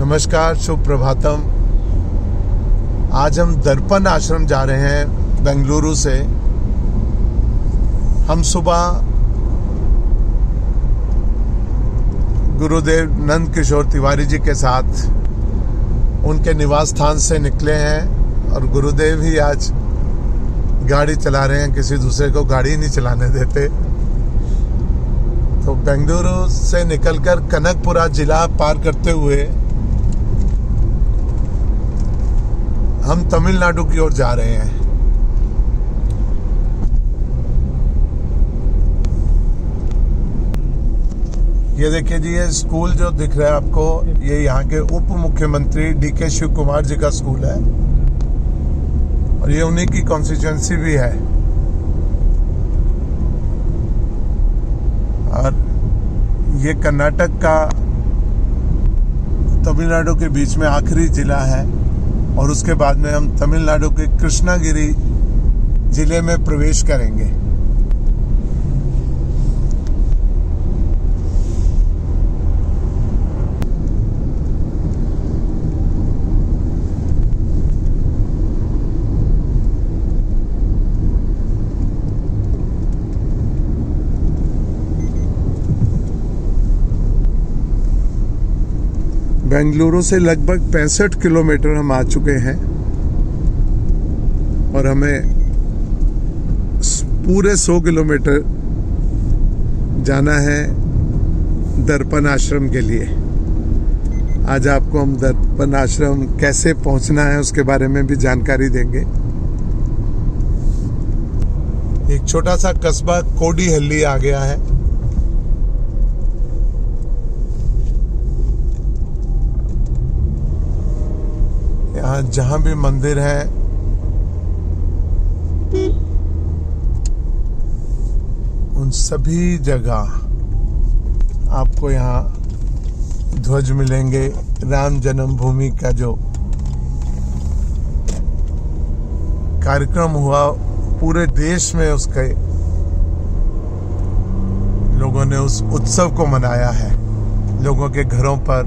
नमस्कार, शुभ प्रभातम। आज हम दर्पण आश्रम जा रहे हैं बेंगलुरु से। हम सुबह गुरुदेव नंद किशोर तिवारी जी के साथ उनके निवास स्थान से निकले हैं और गुरुदेव ही आज गाड़ी चला रहे हैं, किसी दूसरे को गाड़ी नहीं चलाने देते। तो बेंगलुरु से निकलकर कनकपुरा जिला पार करते हुए हम तमिलनाडु की ओर जा रहे हैं। ये देखिए जी, ये स्कूल जो दिख रहा है आपको, ये यहाँ के उप मुख्यमंत्री DK शिव कुमार जी का स्कूल है और ये उन्हीं की कॉन्स्टिट्यूएंसी भी है। और ये कर्नाटक का तमिलनाडु के बीच में आखिरी जिला है और उसके बाद में हम तमिलनाडु के कृष्णागिरी जिले में प्रवेश करेंगे। बेंगलुरु से लगभग 65 किलोमीटर हम आ चुके हैं और हमें पूरे 100 किलोमीटर जाना है दर्पण आश्रम के लिए। आज आपको हम दर्पण आश्रम कैसे पहुंचना है उसके बारे में भी जानकारी देंगे। एक छोटा सा कस्बा कोडीहल्ली आ गया है। यहाँ जहां भी मंदिर है उन सभी जगह आपको यहाँ ध्वज मिलेंगे। राम जन्मभूमि का जो कार्यक्रम हुआ पूरे देश में, उसके लोगों ने उस उत्सव को मनाया है। लोगों के घरों पर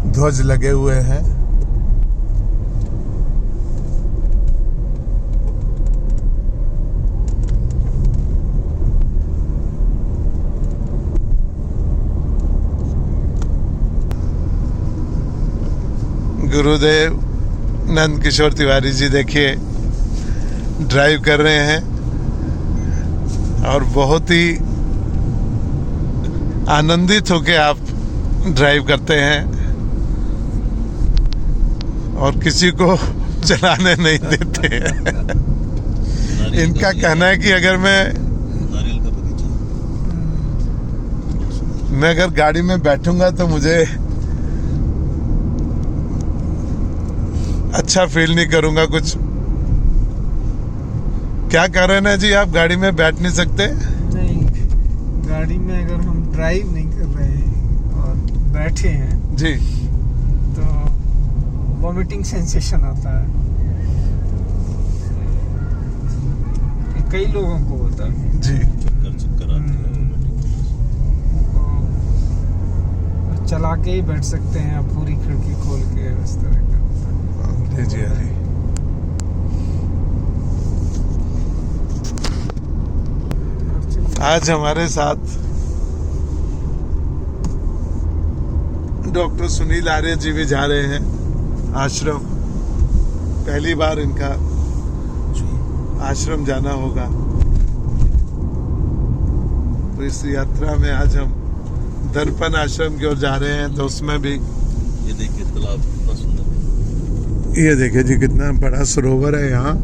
ध्वज लगे हुए हैं। गुरुदेव नंद किशोर तिवारी जी देखिए ड्राइव कर रहे हैं और बहुत ही आनंदित होके आप ड्राइव करते हैं और किसी को चलाने नहीं देते हैं। इनका कहना है कि अगर मैं अगर गाड़ी में बैठूंगा तो मुझे अच्छा फील नहीं करूंगा। कुछ क्या कह रहे हैं जी, आप गाड़ी में बैठ नहीं सकते? नहीं, गाड़ी में अगर हम ड्राइव नहीं कर रहे हैं और बैठे हैं जी तो वॉमिटिंग सेंसेशन आता है। कई लोगों को होता है जी। चक्कर चला के ही बैठ सकते हैं आप, पूरी खिड़की खोल के इस तरह का। जी जी। आज हमारे साथ डॉक्टर सुनील आर्य जी भी जा रहे हैं आश्रम। पहली बार इनका आश्रम जाना होगा। तो इस यात्रा में आज हम दर्पण आश्रम की ओर जा रहे हैं। तो उसमें भी ये देखिए तालाब कितना सुंदर है। ये देखिए जी, कितना बड़ा सरोवर है यहाँ।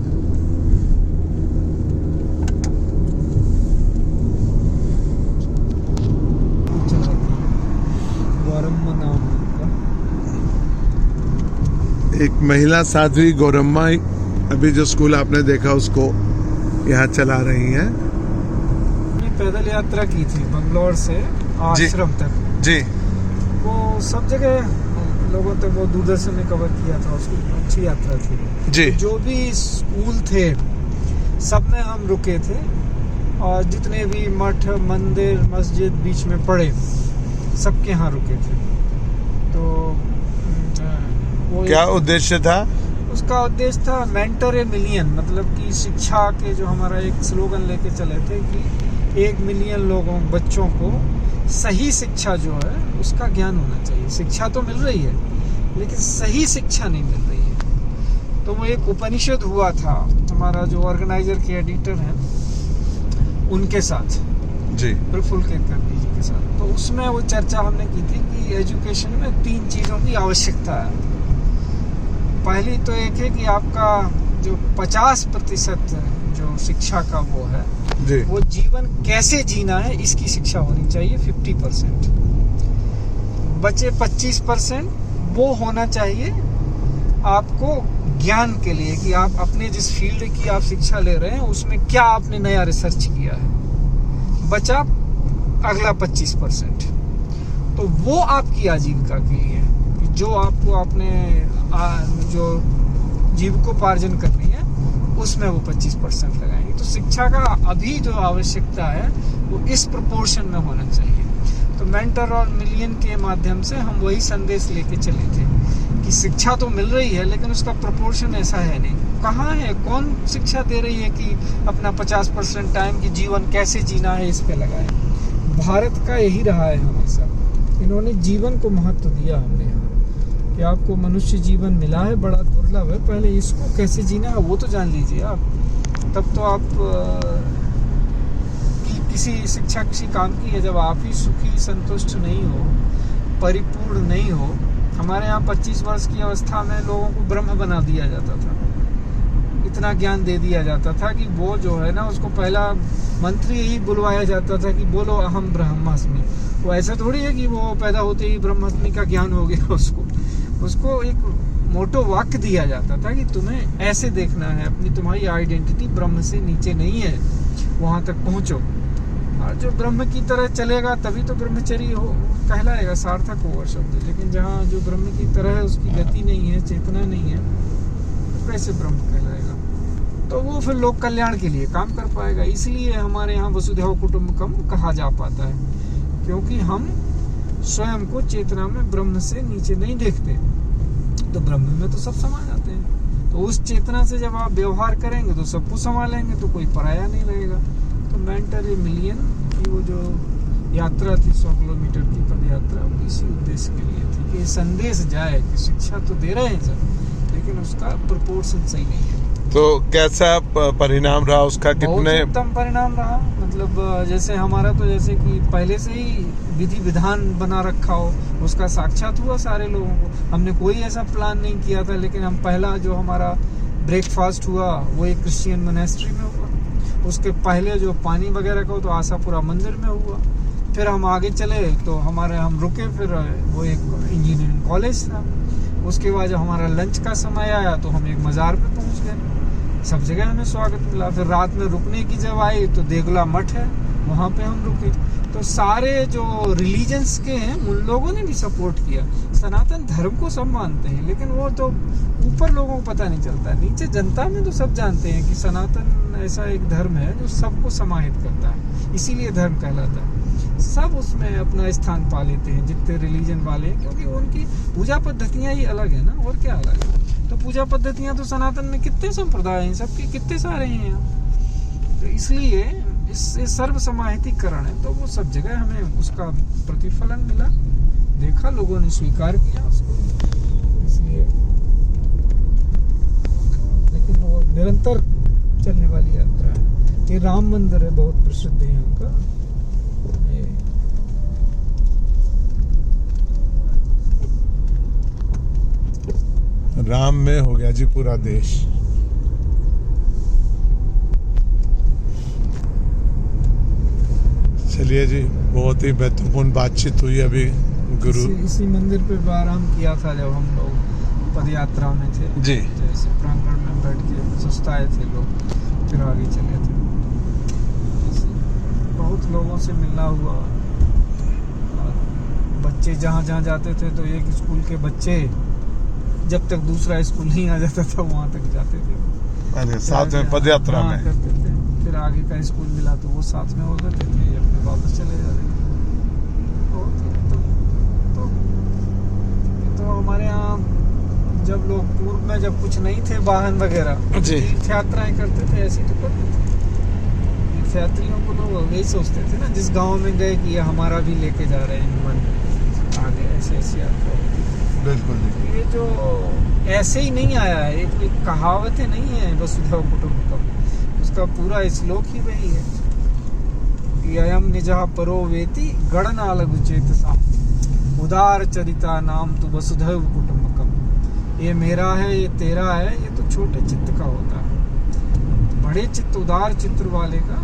एक महिला साध्वी गौरम्मा अभी जो स्कूल आपने देखा उसको यहाँ चला रही हैं। ये पैदल यात्रा की थी बंगलौर से आश्रम तक जी। वो सब जगह लोगों तक वो दूरदर्शन ने कवर किया था, उसकी अच्छी यात्रा थी जी। जो भी स्कूल थे सब में हम रुके थे और जितने भी मठ मंदिर मस्जिद बीच में पड़े सबके यहाँ रुके थे। तो क्या उद्देश्य था? उसका उद्देश्य था मेंटर ए मिलियन, मतलब कि शिक्षा के जो हमारा एक स्लोगन लेके चले थे कि 1 मिलियन लोगों बच्चों को सही शिक्षा जो है उसका ज्ञान होना चाहिए। शिक्षा तो मिल रही है लेकिन सही शिक्षा नहीं मिल रही है। तो वो एक उपनिषद हुआ था हमारा जो ऑर्गेनाइजर के एडिटर हैं उनके साथ जी, प्रफुल्ल केतकर जी के साथ। तो उसमें वो चर्चा हमने की थी कि एजुकेशन में 3 चीज़ों की आवश्यकता है। पहली तो एक है कि आपका जो 50% जो शिक्षा का वो है जी, वो जीवन कैसे जीना है इसकी शिक्षा होनी चाहिए 50%। बचे 25% वो होना चाहिए आपको ज्ञान के लिए कि आप अपने जिस फील्ड की आप शिक्षा ले रहे हैं उसमें क्या आपने नया रिसर्च किया है। बचा अगला 25%, तो वो आपकी आजीविका के लिए कि जो आपको अपने जो जीविकोपार्जन करनी है उसमें वो 25% लगाएंगे। तो शिक्षा का अभी जो आवश्यकता है वो इस प्रोपोर्शन में होना चाहिए। तो मेंटर और मिलियन के माध्यम से हम वही संदेश लेके चले थे कि शिक्षा तो मिल रही है लेकिन उसका प्रोपोर्शन ऐसा है नहीं। कहाँ है, कौन शिक्षा दे रही है कि अपना 50% टाइम की जीवन कैसे जीना है इस पे लगाए। भारत का यही रहा है हमेशा, इन्होंने जीवन को महत्व दिया हमने यहाँ कि आपको मनुष्य जीवन मिला है, बड़ा दुर्लभ है, पहले इसको कैसे जीना है वो तो जान लीजिए आप, तब तो आप किसी शिक्षा किसी काम की है। जब आप ही सुखी संतुष्ट नहीं हो, परिपूर्ण नहीं हो। हमारे यहाँ 25 वर्ष की अवस्था में लोगों को ब्रह्म बना दिया जाता था, इतना ज्ञान दे दिया जाता था कि वो जो है ना उसको पहला मंत्री ही बुलवाया जाता था कि बोलो अहम ब्रह्मास्मि। वो ऐसा थोड़ी है कि वो पैदा होते ही ब्रह्मास्मि का ज्ञान हो गया उसको एक मोटो वाक्य दिया जाता था कि तुम्हें ऐसे देखना है, अपनी तुम्हारी आइडेंटिटी ब्रह्म से नीचे नहीं है, वहां तक पहुंचो। और जो ब्रह्म की तरह चलेगा तभी तो ब्रह्मचर्य हो कहलाएगा, सार्थक होगा शब्द। लेकिन जहाँ जो ब्रह्म की तरह है उसकी गति नहीं है, चेतना नहीं है, तो कैसे ब्रह्म कहलाएगा? तो वो फिर लोक कल्याण के लिए काम कर पाएगा। इसलिए हमारे यहाँ वसुधैव कुटुंबकम कहा जा पाता है, क्योंकि हम स्वयं को चेतना में ब्रह्म से नीचे नहीं देखते, तो ब्रह्म में तो सब समा जाते हैं। तो उस चेतना से जब आप व्यवहार करेंगे तो सबको संभालेंगे, तो कोई पराया नहीं रहेगा। तो मेंटर ए मिलियन की वो जो यात्रा थी 100 किलोमीटर की पद यात्रा, इसी उद्देश्य के लिए थी कि संदेश जाए कि शिक्षा तो दे रहे हैं सब लेकिन उसका प्रोपोर्शन सही नहीं है। तो कैसा परिणाम रहा उसका? कितने उत्तम परिणाम रहा, मतलब जैसे हमारा तो जैसे कि पहले से ही विधि विधान बना रखा हो, उसका साक्षात हुआ सारे लोगों को। हमने कोई ऐसा प्लान नहीं किया था, लेकिन हम पहला जो हमारा ब्रेकफास्ट हुआ वो एक क्रिश्चियन मोनेस्ट्री में हुआ। उसके पहले जो पानी वगैरह का तो आशापुरा मंदिर में हुआ। फिर हम आगे चले तो हम रुके, फिर वो एक इंजीनियरिंग कॉलेज था। उसके बाद जब हमारा लंच का समय आया तो हम एक मज़ार पे पहुंच गए। सब जगह हमें स्वागत मिला। फिर रात में रुकने की जब आई तो देगला मठ है, वहाँ पे हम रुके। तो सारे जो रिलीजन्स के हैं उन लोगों ने भी सपोर्ट किया। सनातन धर्म को सब मानते हैं, लेकिन वो तो ऊपर लोगों को पता नहीं चलता, नीचे जनता में तो सब जानते हैं कि सनातन ऐसा एक धर्म है जो सबको समाहित करता है, इसीलिए धर्म कहलाता है। सब उसमें अपना स्थान पा लेते हैं जितने रिलीजन वाले हैं, क्योंकि उनकी पूजा पद्धतियाँ ही अलग है ना, और क्या अलग है। तो पूजा पद्धतियाँ तो सनातन में कितने संप्रदाय हैं, सबके कितने सारे हैं यहाँ। तो इसलिए इस सर्व समाहितीकरण है, तो वो सब जगह हमें उसका प्रतिफलन मिला, देखा, लोगों ने स्वीकार किया उसको। इसलिए लेकिन वो निरंतर चलने वाली यात्रा है। ये राम मंदिर है, बहुत प्रसिद्ध है यहाँ का। राम में हो गया जी पूरा देश। चलिए जी, बहुत ही महत्वपूर्ण बातचीत हुई अभी गुरु। इसी मंदिर पे आराम किया था जब हम लोग पद यात्रा में थे जी। जैसे प्रांगण में बैठ के सुस्ताए थे लोग, फिर आगे चले थे। बहुत लोगों से मिलना हुआ। बच्चे जहाँ जहाँ जाते थे तो एक स्कूल के बच्चे जब तक दूसरा स्कूल नहीं आ जाता था वहाँ तक जाते थे। अरे साथ में पद यात्रा में करते थे। फिर आगे का स्कूल मिला तो वो साथ में हो जाते थे, अपने वापस चले जाते थे। तो हमारे यहाँ जब लोग पूर्व में जब कुछ नहीं थे वाहन वगैरह, जी। तीर्थ यात्राएं करते थे, ऐसी तो करते थे। तीर्थ यात्रियों को लोग यही सोचते थे ना, जिस गांव में गए कि ये हमारा भी लेके जा रहे हैं मन आगे, ऐसी ऐसी यात्रा होती थी। बिल्कुल जी। ये जो ऐसे ही नहीं आया है, ये कोई कहावतें नहीं है वसुधैव कुटुंबकम, उसका पूरा श्लोक ही वही है कि अयम निजः परो वेति गणनालघु चेतसा उदार चरिता नाम तो वसुधैव कुटुंबकम। ये मेरा है, ये तेरा है, ये तो छोटे चित्त का होता है। बड़े चित्त, उदार चित्र वाले का,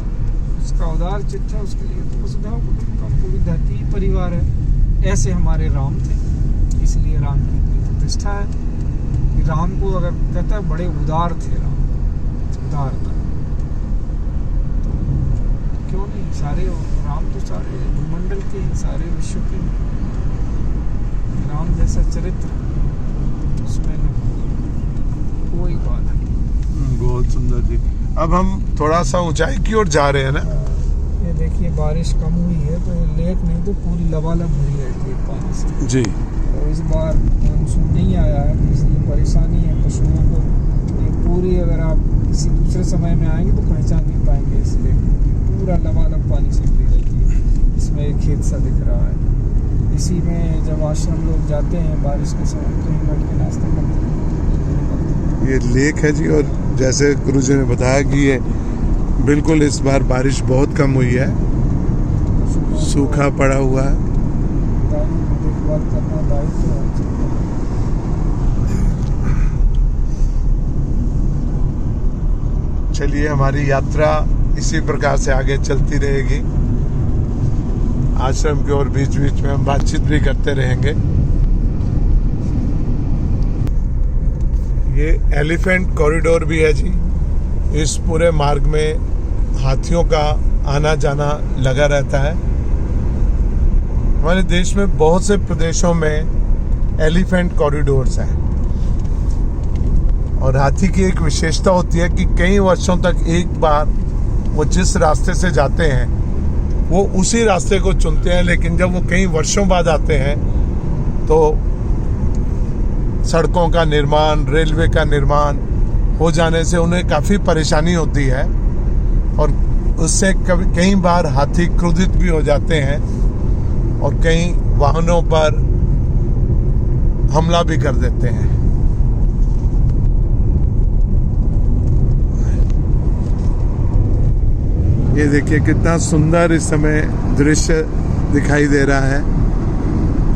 उसका उदार चित्त है, उसके लिए तो वसुधैव कुटुंबकम, पूरी धरती ही परिवार है। ऐसे हमारे राम थे, इसलिए राम की इतनी प्रतिष्ठा है कि राम को अगर कहता है बड़े उदार थे राम, उदारता। क्यों नहीं, सारे राम तो सारे भूमंडल के ही, सारे विश्व के, राम जैसा चरित्र उसमें कोई बात नहीं। बहुत सुंदर जी। अब हम थोड़ा सा ऊंचाई की ओर जा रहे हैं ना। ये देखिए बारिश कम हुई है तो ये लेक नहीं तो पूरी लबालब भरी रहती है पानी से। जी। और इस बार मानसून नहीं आया है तो इसलिए परेशानी है पशुओं को। ये पूरी, अगर आप किसी दूसरे समय में आएंगे तो पहचान नहीं पाएंगे, इसलिए पूरा लबालब पानी से भरी रहती है। इसमें एक खेत सा दिख रहा है, इसी में जब आश्रम लोग जाते हैं बारिश के समय तो बैठ के नाश्ता करते हैं। ये लेक है जी, और जैसे गुरुजी ने बताया कि ये बिल्कुल इस बार बारिश बहुत कम हुई है, सूखा पड़ा हुआ है। देखभाल करना दायित्व है। चलिए, हमारी यात्रा इसी प्रकार से आगे चलती रहेगी। आश्रम के और बीच बीच में हम बातचीत भी करते रहेंगे। ये एलिफेंट कॉरिडोर भी है जी। इस पूरे मार्ग में हाथियों का आना जाना लगा रहता है। हमारे देश में बहुत से प्रदेशों में एलिफेंट कॉरिडोर्स हैं, और हाथी की एक विशेषता होती है कि कई वर्षों तक एक बार वो जिस रास्ते से जाते हैं वो उसी रास्ते को चुनते हैं, लेकिन जब वो कई वर्षों बाद आते हैं तो सड़कों का निर्माण, रेलवे का निर्माण हो जाने से उन्हें काफ़ी परेशानी होती है, और उससे कई बार हाथी क्रोधित भी हो जाते हैं और कई वाहनों पर हमला भी कर देते हैं। ये देखिए कितना सुंदर इस समय दृश्य दिखाई दे रहा है।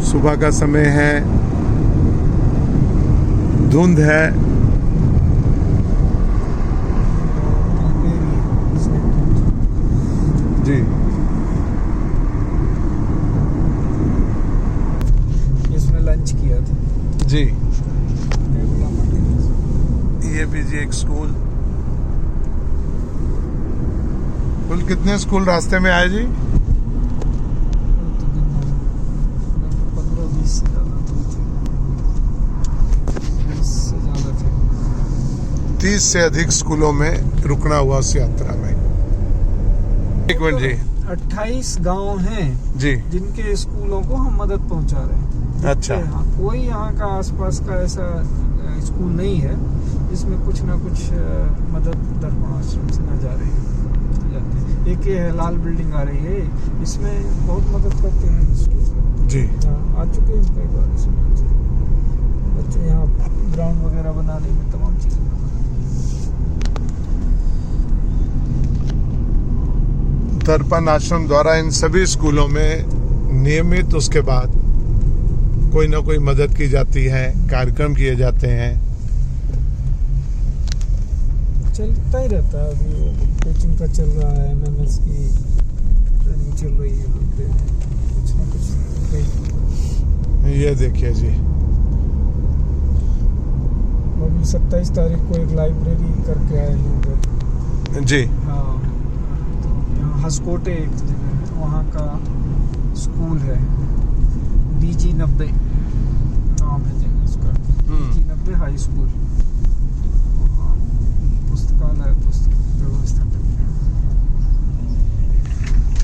सुबह का समय है, धुंध है। जी। इसमें लंच किया था जी। ये भी जी एक स्कूल। कुल कितने स्कूल रास्ते में आए जी? 15-20 से ज़्यादा थे। 20 से ज़्यादा थे। 30 से अधिक स्कूलों में रुकना हुआ उस यात्रा में। एक मिनट जी। 28 गांव हैं जी। जिनके स्कूलों को हम मदद पहुंचा रहे हैं। अच्छा। हाँ, कोई यहाँ का आसपास का ऐसा स्कूल नहीं है जिसमें कुछ ना कुछ मदद दर्पण आश्रम से न जा रही है। एक ये है लाल बिल्डिंग आ रही है, इसमें बहुत मदद करते हैं स्कूल जी। आ चुके हैं कई बार। इसमें बच्चे यहाँ ग्राउंड वगैरह बनाने में तमाम चीज़ें दर्पण आश्रम द्वारा इन सभी स्कूलों में नियमित उसके बाद कोई ना कोई मदद की जाती है, कार्यक्रम किए जाते हैं। चलता ही रहता है। अभी कोचिंग का चल रहा है, MMS की ट्रेनिंग चल रही है, कुछ ना कुछ। ये देखिए जी। अभी 27 तारीख को एक लाइब्रेरी करके आए हैं उधर। जी। हाँ, तो यहाँ हसकोटे एक जगह है, वहाँ का स्कूल है, DG 90 नाम है जगह उसका। DG 90 high school. वहाँ पुस्तकालय, पुस्तक व्यवस्था करते हैं।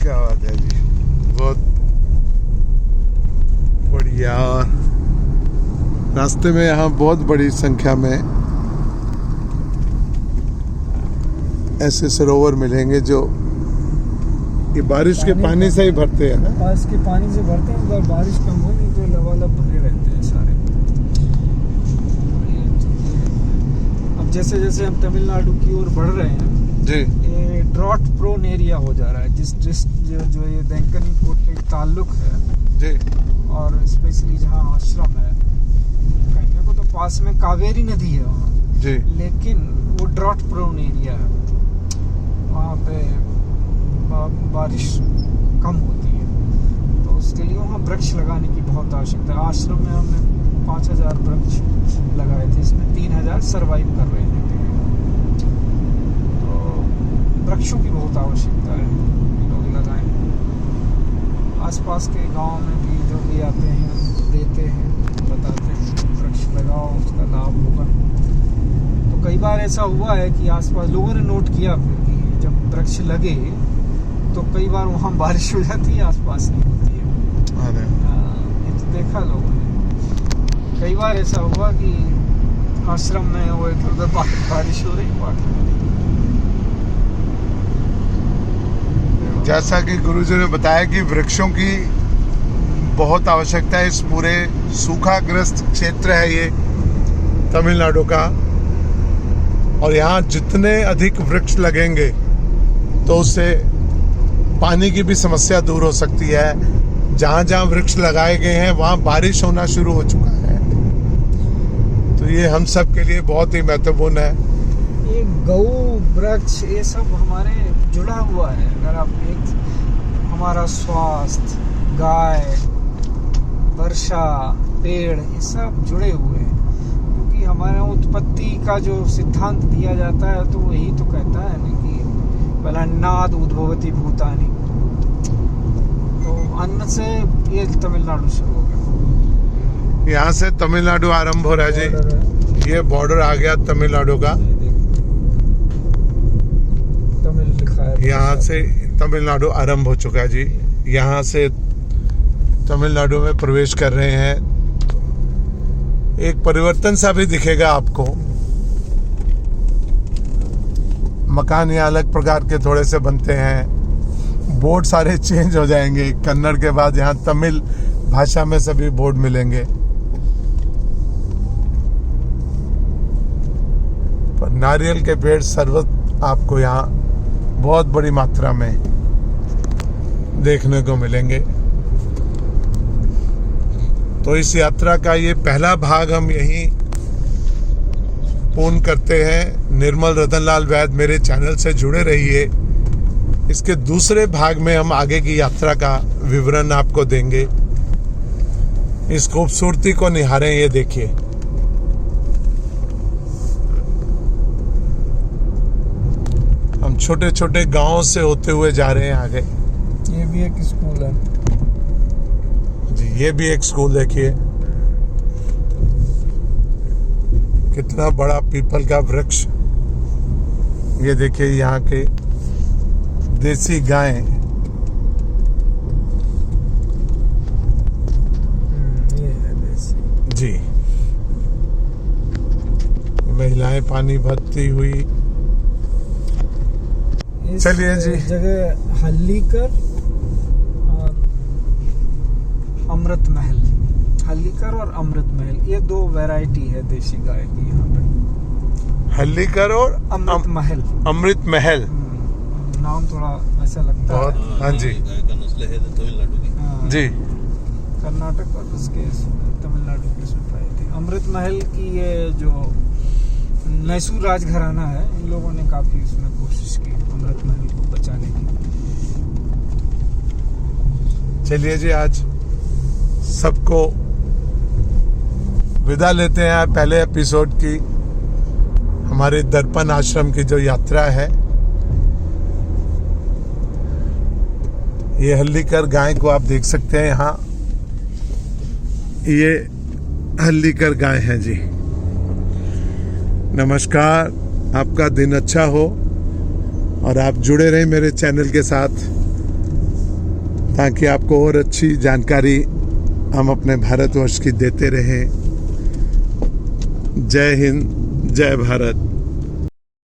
क्या बात है जी, बहुत बढ़िया। रास्ते में यहाँ बहुत बड़ी संख्या में ऐसे सरोवर मिलेंगे जो ये बारिश के पानी से ही भरते हैं ना। बारिश के पानी से भरते हैं, अगर बारिश कम हो नहीं तो लबालब भरे रहते हैं सारे। अब जैसे जैसे हम तमिलनाडु की ओर बढ़ रहे हैं जी ये ड्रॉट प्रोन एरिया हो जा रहा है, जिस जो ये देंकनी कोटे ताल्लुक है जी और स्पेशली जहाँ आश्रम है, कहने को तो पास में कावेरी नदी है वहाँ, जी लेकिन वो ड्रॉट प्रोन एरिया है, वहाँ पे बारिश कम होती है, तो उसके लिए वहाँ वृक्ष लगाने की बहुत आवश्यकता है। आश्रम में हमने 5000 वृक्ष लगाए थे, इसमें 3000 सर्वाइव कर रहे हैं, तो वृक्षों की बहुत आवश्यकता है, लोग लगाएं। आसपास के गांव में भी जो भी आते हैं उनको देते हैं, बताते हैं वृक्ष लगाओ, उसका लाभ होगा। तो कई बार ऐसा हुआ है कि आसपास लोगों ने नोट किया फिर कि जब वृक्ष लगे तो कई बार वहाँ बारिश हो जाती है, आसपास नहीं होती है। ये तो देखा लोगों ने, कई बार ऐसा हुआ कि आश्रम में वो इधर उधर बारिश हो रही, जैसा कि गुरुजी ने बताया कि वृक्षों की बहुत आवश्यकता है। इस पूरे सूखाग्रस्त क्षेत्र है ये तमिलनाडु का, और यहाँ जितने अधिक वृक्ष लगेंगे तो उससे पानी की भी समस्या दूर हो सकती है। जहाँ जहाँ वृक्ष लगाए गए हैं वहाँ बारिश होना शुरू हो चुका है, तो ये हम सब के लिए बहुत ही महत्वपूर्ण है। ये गौ वृक्ष ये सब हमारे जुड़ा हुआ है। अगर आप एक हमारा स्वास्थ्य, गाय, वर्षा, पेड़, ये सब जुड़े हुए हैं, क्योंकि हमारे उत्पत्ति का जो सिद्धांत दिया जाता है तो वही तो कहता है ना कि बलन्नाद उद्भवती भूतानि, तो अन्न से ये तमिलनाडु शुरू हो गया। यहाँ से तमिलनाडु आरंभ हो रहा है जी, ये बॉर्डर आ गया तमिलनाडु का, तमिल लिखा है, यहाँ से तमिलनाडु आरंभ हो चुका है जी। यहाँ से तमिलनाडु में प्रवेश कर रहे हैं। एक परिवर्तन सा भी दिखेगा आपको, मकान यहाँ अलग प्रकार के थोड़े से बनते हैं, बोर्ड सारे चेंज हो जाएंगे, कन्नड़ के बाद यहाँ तमिल भाषा में सभी बोर्ड मिलेंगे। पर नारियल के पेड़ सर्वत्र आपको यहाँ बहुत बड़ी मात्रा में देखने को मिलेंगे। तो इस यात्रा का ये पहला भाग हम यहीं पूर्ण करते हैं। निर्मल रतनलाल वैद्य मेरे चैनल से जुड़े रहिए। इसके दूसरे भाग में हम आगे की यात्रा का विवरण आपको देंगे। इस खूबसूरती को निहारें, ये देखिए। हम छोटे छोटे गांवों से होते हुए जा रहे हैं आगे। ये भी एक स्कूल है जी, ये भी एक स्कूल देखिए, कितना बड़ा पीपल का वृक्ष। ये देखिए यहाँ के देसी गाय, ये है देसी जी। महिलाएं पानी भरती हुई। चलिए जी। जगह हल्लीकर और अमृत महल, हल्लीकर और अमृत महल, ये दो वैरायटी है देसी गाय की यहाँ पे। हल्लीकर और अमृत महल। अमृत महल नाम थोड़ा ऐसा लगता बहुत, है। हाँ जी गाय का नस्ल है तमिलनाडु की। हाँ, जी। कर्नाटक और उसके तमिलनाडु के उसमें पाई थी। अमृत महल की ये जो मैसूर राजघराना है, इन लोगों ने काफी उसमें कोशिश की अमृत महल को बचाने की। चलिए जी, आज सबको विदा लेते हैं पहले एपिसोड की हमारे दर्पण आश्रम की जो यात्रा है। ये हल्लीकर गाय को आप देख सकते हैं यहाँ, ये हल्लीकर गाय है जी। नमस्कार, आपका दिन अच्छा हो और आप जुड़े रहें मेरे चैनल के साथ, ताकि आपको और अच्छी जानकारी हम अपने भारतवर्ष की देते रहें। जय हिंद, जय भारत।